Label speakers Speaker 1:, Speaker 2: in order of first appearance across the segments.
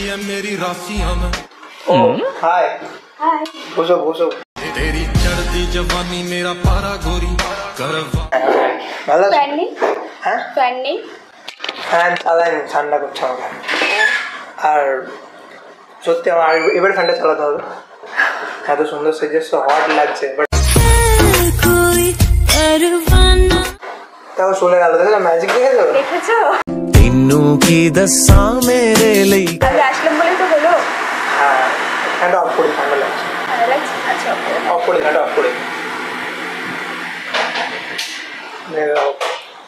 Speaker 1: है मेरी राशियां में।
Speaker 2: हाय
Speaker 3: हाय
Speaker 2: বসো বসো।
Speaker 1: तेरी चढ़ती जवानी मेरा पारा गोरी करवा।
Speaker 2: ভালো আছো?
Speaker 3: ফ্যান নেই?
Speaker 2: হ্যাঁ
Speaker 3: ফ্যান নেই?
Speaker 2: ফ্যান চালাইনি, ঠান্ডা করছে আমাকে। আর সত্যি আমার এবার ফ্যানটা চালাতে হবে। এত সুন্দর সেজেছো, হট লাগছে। তাও চলে গেল, দেখো ম্যাজিক দেখেছো?
Speaker 3: দেখেছো?
Speaker 1: तीनों की दसा मेरे लिए।
Speaker 3: আমি আসলাম বলেই তো হলো।
Speaker 2: হ্যাঁ ফ্যানটা অফ করি, ঠান্ডা লাগছে।
Speaker 3: ভালো লাগছে? আচ্ছা
Speaker 2: অফ করি, ফ্যানটা অফ করি।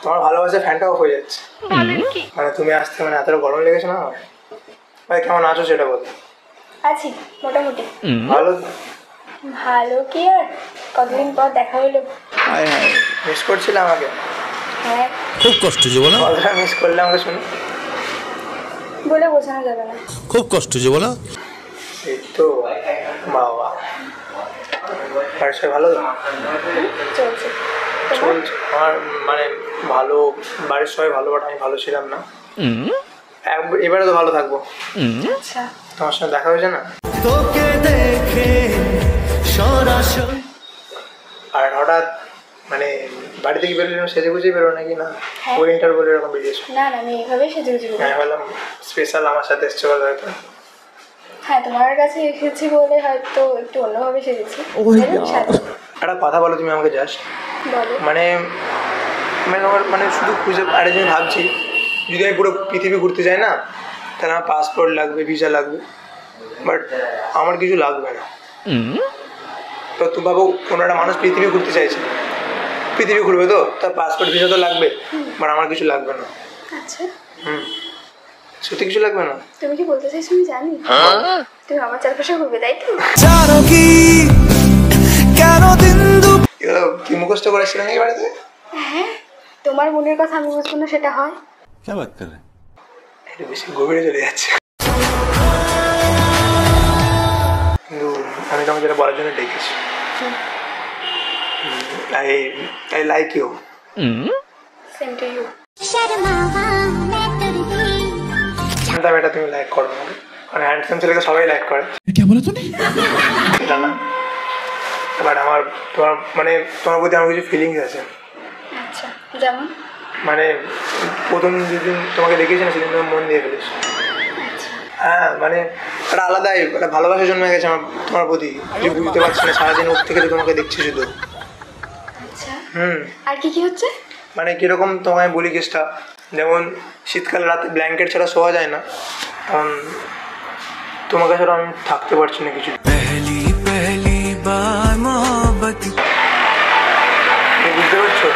Speaker 2: তোমার ভালোবাসে ফ্যানটা অফ হয়ে যাচ্ছে। মানে তুমি আসতে মানে এতটা গরম লেগেছে না আমার। ভাই কেমন আছো সেটা বলো।
Speaker 3: আছি মোটামুটি।
Speaker 2: ভালো।
Speaker 3: ভালো কি আর, কতদিন পর দেখা হলো।
Speaker 2: হায় হায়, মিস করছিলে আমাকে?
Speaker 3: হ্যাঁ
Speaker 1: खूब कष्ट जो बोला,
Speaker 2: কতটা মিস করলে আমাকে শুনে?
Speaker 3: বলে বোঝানো যাবে না।
Speaker 1: खूब कष्ट जो बोला।
Speaker 2: এই তো বাবা, বাড়ির সবাই ভালো তো?
Speaker 3: চলছে। তোমার?
Speaker 2: চলছে। আমার মানে ভালো, বাড়ির সবাই ভালো, বাট আমি ভালো ছিলাম না। এবারে তো ভালো থাকবো।
Speaker 3: আচ্ছা
Speaker 2: তোমার সঙ্গে দেখা হয়েছে না?
Speaker 1: তোকে দেখে সরাসরি।
Speaker 2: আর হঠাৎ মানে বাড়ি থেকে বেরোলে সেজে গুজে বেরো নাকি না?
Speaker 3: হ্যাঁ।
Speaker 2: উইন্টার বলে এরকম বেরিয়েছো?
Speaker 3: না না, আমি এইভাবেই সেজে গুজে বেরোই।
Speaker 2: আমি বললাম স্পেশাল আমার সাথে এসছে বলে হয়তো।
Speaker 3: হ্যাঁ তোমার কাছে এসেছি বলে হয়তো একটু অন্যভাবে সেজেছি। সাথে
Speaker 2: একটা কথা বলো তুমি আমাকে জাস্ট।
Speaker 3: বলো।
Speaker 2: মানে মানে আমার মানে শুধু খুঁজে আরে আমি ভাবছি যদি আমি পুরো পৃথিবী ঘুরতে যাই না, তাহলে আমার পাসপোর্ট লাগবে, ভিসা লাগবে, বাট আমার কিছু লাগবে না। তো তুমি ভাবো কোনো একটা মানুষ পৃথিবী ঘুরতে চাইছে, পৃথিবী ঘুরবে তো তার পাসপোর্ট ভিসা তো লাগবে, বাট আমার কিছু লাগবে না।
Speaker 3: আচ্ছা
Speaker 2: সত্যি কিছু লাগবে না।
Speaker 3: তুমি কি বলতে চাইছো আমি জানি। তুমি আমার চারপাশে ঘুরবে তাই তো?
Speaker 2: এগুলো কি মুখস্থ করেছিলাম এই বাড়িতে?
Speaker 3: হ্যাঁ তোমার মনের কথা আমি বুঝবো না সেটা হয়?
Speaker 1: क्या बात कर रहे हैं?
Speaker 2: একটু বেশি গভীরে চলে যাচ্ছে। কিন্তু আমি তোমাকে যেটা বলার জন্য ডেকেছি, I like you.
Speaker 3: Same to you.
Speaker 2: জানতাম এটা তুমি লাইক করো না, মানে হ্যান্ডসাম ছেলেকে সবাই লাইক করে।
Speaker 1: क्या बोला तूने?
Speaker 2: জানা বাট আমার তোমার প্রতি আমার কিছু ফিলিংস আছে।
Speaker 3: আচ্ছা যেমন?
Speaker 2: মানে প্রথম যেদিন তোমাকে দেখেছি না সেদিন তোমার মন দিয়ে ফেলেছি। হ্যাঁ মানে একটা আলাদাই একটা ভালোবাসার জন্য গেছে আমার তোমার প্রতি, যে বুঝতে পারছি না সারাদিন ওর থেকে তোমাকে দেখছি শুধু।
Speaker 3: আচ্ছা আর কি কি হচ্ছে?
Speaker 2: মানে কিরকম তোমায় বলি কেসটা, যেমন শীতকালে রাতে ব্ল্যাঙ্কেট ছাড়া শোয়া যায় না, কারণ তোমাকে ছাড়া আমি থাকতে পারছি না কিছু।
Speaker 1: पहली पहली बार मोहब्बत।
Speaker 2: বুঝতে পারছো?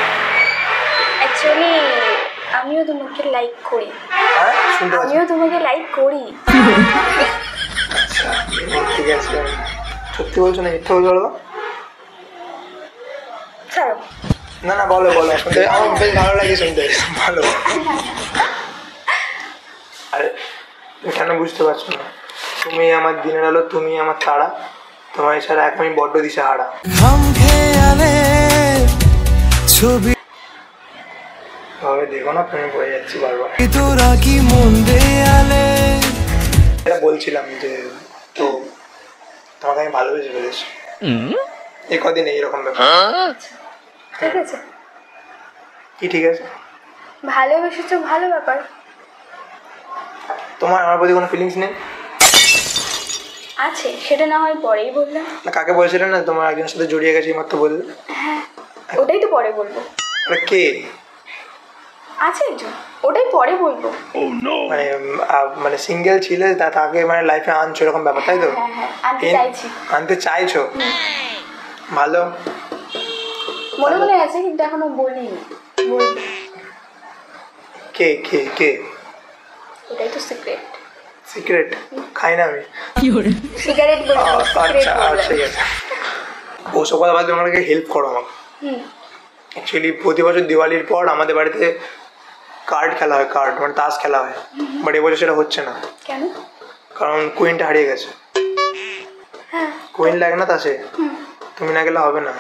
Speaker 3: অ্যাকচুয়ালি আমিও তোমাকে লাইক করি।
Speaker 2: হ্যাঁ শুনতে পাচ্ছি।
Speaker 3: আমিও তোমাকে লাইক করি।
Speaker 2: আচ্ছা ঠিক আছে, সত্যি বলছো না মিথ্যা বলছো? বলো
Speaker 3: ছাড়ো।
Speaker 2: না না বলো বলো, শুনতে আমার বেশ ভালো লাগে শুনতে, ভালো। আরে তুমি কেন বুঝতে পারছো না? তুমি আমার দিনের আলো, তুমি আমার তারা, তোমার ছাড়া এক আমি বড্ড দিশে হারা।
Speaker 1: ছবি
Speaker 2: ভাবে দেখো না, তুমি বলে যাচ্ছি বারবার।
Speaker 1: তোরা কি মন দেয়ালে।
Speaker 2: এটা বলছিলাম যে তো তোমাকে আমি ভালোবেসে ফেলেছি এই কদিন, এইরকম ব্যাপার।
Speaker 3: ঠিক আছে
Speaker 2: কি ঠিক আছে?
Speaker 3: ভালোবেসেছো ভালো ব্যাপার।
Speaker 2: তোমার আমার প্রতি কোনো ফিলিংস নেই?
Speaker 3: আছে, সেটা না হয় পরেই বললাম।
Speaker 2: না কাকে বলছিলে না তোমার একজনের সাথে জড়িয়ে গেছে মাত্র বললে?
Speaker 3: হ্যাঁ ওটাই তো পরে বলবো।
Speaker 2: ওটা কে?
Speaker 3: আছে একজন, ওটাই পরে বলবো।
Speaker 2: মানে মানে সিঙ্গেল ছিলে তাকে মানে লাইফে আনছো এরকম ব্যাপার, তাই তো?
Speaker 3: হ্যাঁ হ্যাঁ আনতে চাইছি।
Speaker 2: আনতে চাইছো? ভালো।
Speaker 3: মনে মনে আছে কিন্তু এখনো বলিনি, বলবো।
Speaker 2: কে কে কে?
Speaker 3: ওটাই তো সিক্রেট।
Speaker 2: সিক্রেট খাই না আমি।
Speaker 3: সিগারেট বলি, সিক্রেট
Speaker 2: আচ্ছা
Speaker 3: বললাম।
Speaker 2: ঠিক আছে, ওসব কথা বাদ দিয়ে আমাকে হেল্প করো আমাকে। অ্যাকচুয়ালি প্রতি বছর দিওয়ালির পর আমাদের বাড়িতে কার্ড খেলা হয়, কার্ড মানে তাস খেলা হয়, বাট এবছর সেটা হচ্ছে না।
Speaker 3: কেন?
Speaker 2: কারণ কুইনটা হারিয়ে গেছে।
Speaker 3: হ্যাঁ
Speaker 2: কুইন লাগে না তাসে, তুমি না গেলে হবে না।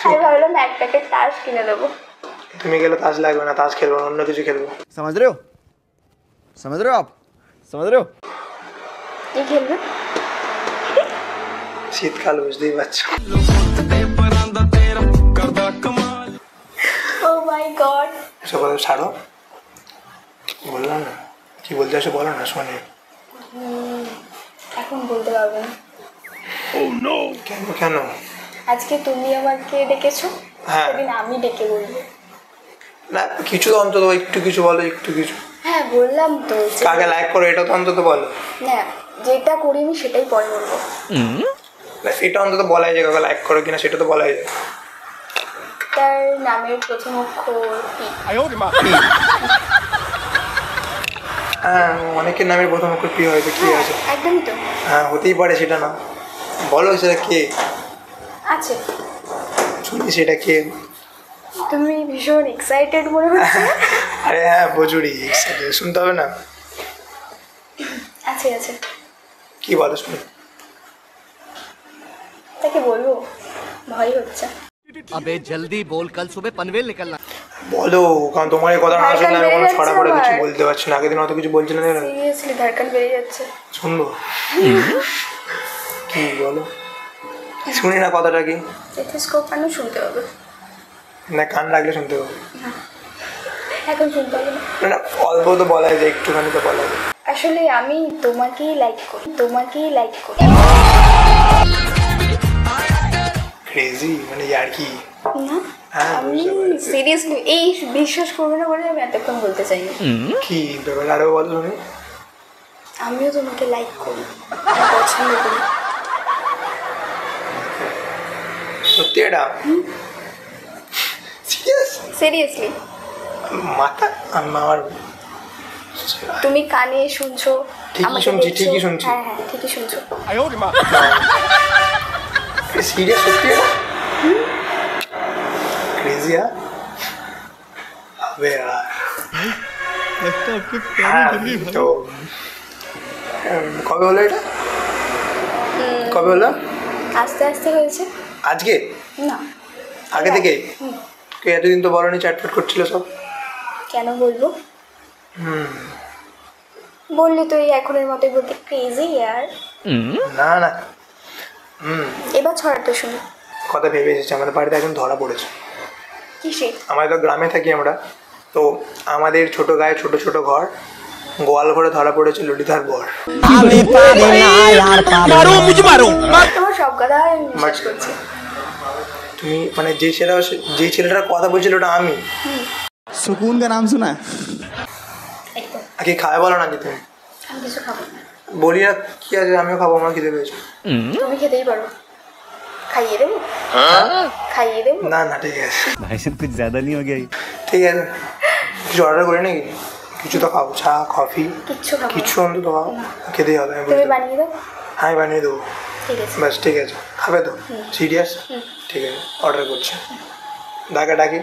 Speaker 3: আমি ভাবলাম এক প্যাকেট তাস কিনে দেবো।
Speaker 2: তুমি গেলে তাস লাগবে না, তাস খেলবো না, অন্য কিছু খেলবো।
Speaker 4: समझ रहे हो आप समझ रहे हो
Speaker 3: কি খেলবে?
Speaker 2: শীতকাল বুঝতেই পারছো।
Speaker 3: ও মাই গড।
Speaker 2: এসব কথা ছাড়ো, বললাম না কি বলতে আসো বলো না শোনে।
Speaker 3: এখন বলতে পারবো না।
Speaker 2: কেন কেন?
Speaker 3: আজকে তুমি আমাকে ডেকেছো,
Speaker 2: হ্যাঁ।
Speaker 3: সেদিন আমি ডেকে বলবো।
Speaker 2: না কিছু তো অন্তত একটু কিছু বলো, একটু কিছু।
Speaker 3: হ্যাঁ বললাম তো
Speaker 2: কাকে লাইক করো এটা তো অন্তত বলো।
Speaker 3: না, যেটা করি আমি সেটাই পরে বলবো।
Speaker 2: না, এটা অন্তত বলাই যায় কাকে লাইক করো কিনা, সেটা তো বলাই যায়।
Speaker 3: তার নামের প্রথম অক্ষর পি।
Speaker 2: হ্যাঁ অনেকের নামের প্রথম অক্ষর পি হয়তো, কি আছে?
Speaker 3: একদমই তো
Speaker 2: হ্যাঁ হতেই পারে, সেটা না বলো সেটা কে
Speaker 3: আছে।
Speaker 2: শুনি সেটা কে।
Speaker 3: তুমি ভীষণ এক্সাইটেড মনে হচ্ছে।
Speaker 2: আরে হ্যাঁ প্রচুরই শুনতে হবে না।
Speaker 3: আছে আছে।
Speaker 2: কি বলো শুনি।
Speaker 3: তাকে বলবো, ভয় হচ্ছে।
Speaker 4: अबे जल्दी बोल कल सुबह पनवेल निकलना
Speaker 2: বলো, কারণ তোমার এই কথা না
Speaker 3: ধারকান
Speaker 2: শুনলে আমি
Speaker 3: বেড়ে
Speaker 2: কোনো
Speaker 3: যাচ্ছে
Speaker 2: ছড়া করে কিছু
Speaker 3: আমার।
Speaker 2: বলতে পারছি না। আগের দিন অত কিছু বলছিল না,
Speaker 3: সিরিয়াসলি ধারকান বেড়ে যাচ্ছে।
Speaker 2: শুনবো কি বলো, শুনি না কথাটা কি।
Speaker 3: স্টেথোস্কোপ আনো, শুনতে হবে।
Speaker 2: না কান রাখলে শুনতে হবে।
Speaker 3: এখন শুনতে হবে না।
Speaker 2: না না অল্প তো বলাই যায়, একটুখানি তো বলা যায়।
Speaker 3: আসলে আমি তোমাকেই লাইক করি, তোমাকেই লাইক করি।
Speaker 2: ক্রেজি মানে ইয়ার কি।
Speaker 3: না
Speaker 2: হ্যাঁ,
Speaker 3: আমি
Speaker 2: বুঝতে পেরেছি।
Speaker 3: সিরিয়াসলি এই বিশ্বাস করবে না বলে আমি এতক্ষণ বলতে চাইনি।
Speaker 2: কি ব্যাপার আরো বলো শুনি।
Speaker 3: আমিও তোমাকে লাইক করি, আমি পছন্দ করি।
Speaker 2: সত্যি এটা? সিরিয়াস?
Speaker 3: সিরিয়াসলি
Speaker 2: মাথা আমার
Speaker 3: তুমি কানে শুনছো,
Speaker 2: ঠিকই
Speaker 3: আমাকে
Speaker 2: শুনছি,
Speaker 3: দেখছো।
Speaker 2: ঠিকই শুনছি।
Speaker 3: হ্যাঁ হ্যাঁ ঠিকই শুনছো।
Speaker 2: সিরিয়াস সত্যি এটা? ক্রেজি হ্যাঁ। আবে यार হ্যাঁ, তো কবে হলো এটা? কবে হলো?
Speaker 3: আস্তে আস্তে হয়েছে।
Speaker 2: আজকে?
Speaker 3: না
Speaker 2: আগে থেকে?
Speaker 3: হুম।
Speaker 2: এতদিন তো বলনি, চ্যাটফ্যাট করছিল সব।
Speaker 3: কেন বলবো? বললি তো এই এখনের মতোই বলতে ক্রেজি ইয়ার।
Speaker 2: না না
Speaker 3: এবার ছড়াটা শুনি।
Speaker 2: কথা ভেবে এসেছি, আমাদের বাড়িতে একদম ধরা পড়েছে।
Speaker 3: কিসে?
Speaker 2: আমরা তো গ্রামে থাকি আমরা, তো আমাদের ছোট গায়ে ছোট ছোট ঘর, গোয়াল ঘরে ধরা পড়েছে ললিতার বর।
Speaker 3: তোমার সব কথা আমি বিশ্বাস করছি।
Speaker 2: তুমি মানে যে ছেলেটার কথা বলছিল ওটা আমি।
Speaker 4: सुकून का नाम सुना है
Speaker 3: একদম।
Speaker 2: আর কি খাবে বলো না কি তুমি?
Speaker 3: আমি কিছু খাবো না।
Speaker 2: বলি না কি আছে, আমিও খাবো, আমার খিদে পেয়েছে।
Speaker 3: তুমি খেতেই পারো, খাইয়ে দেবো। খাইয়ে দেবো।
Speaker 2: না না ঠিক আছে
Speaker 4: भाई साहब कुछ ज्यादा नहीं हो गया ये?
Speaker 2: ঠিক আছে, কিছু অর্ডার করি নাকি? কিছু তো খাবো, চা কফি
Speaker 3: কিচ্ছু খাবো না।
Speaker 2: কিছু অন্তত খাও, খেতেই হবে। আমি
Speaker 3: তুমি
Speaker 2: বুঝতে-
Speaker 3: বানিয়ে দাও।
Speaker 2: হ্যাঁ আমি বানিয়ে দেবো।
Speaker 3: ঠিক আছে।
Speaker 2: ব্যাস ঠিক আছে, খাবে তো? সিরিয়াস? ঠিক আছে অর্ডার করছি। ডাকে ডাকি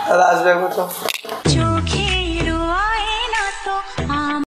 Speaker 2: দাদা আসবে একবার তো।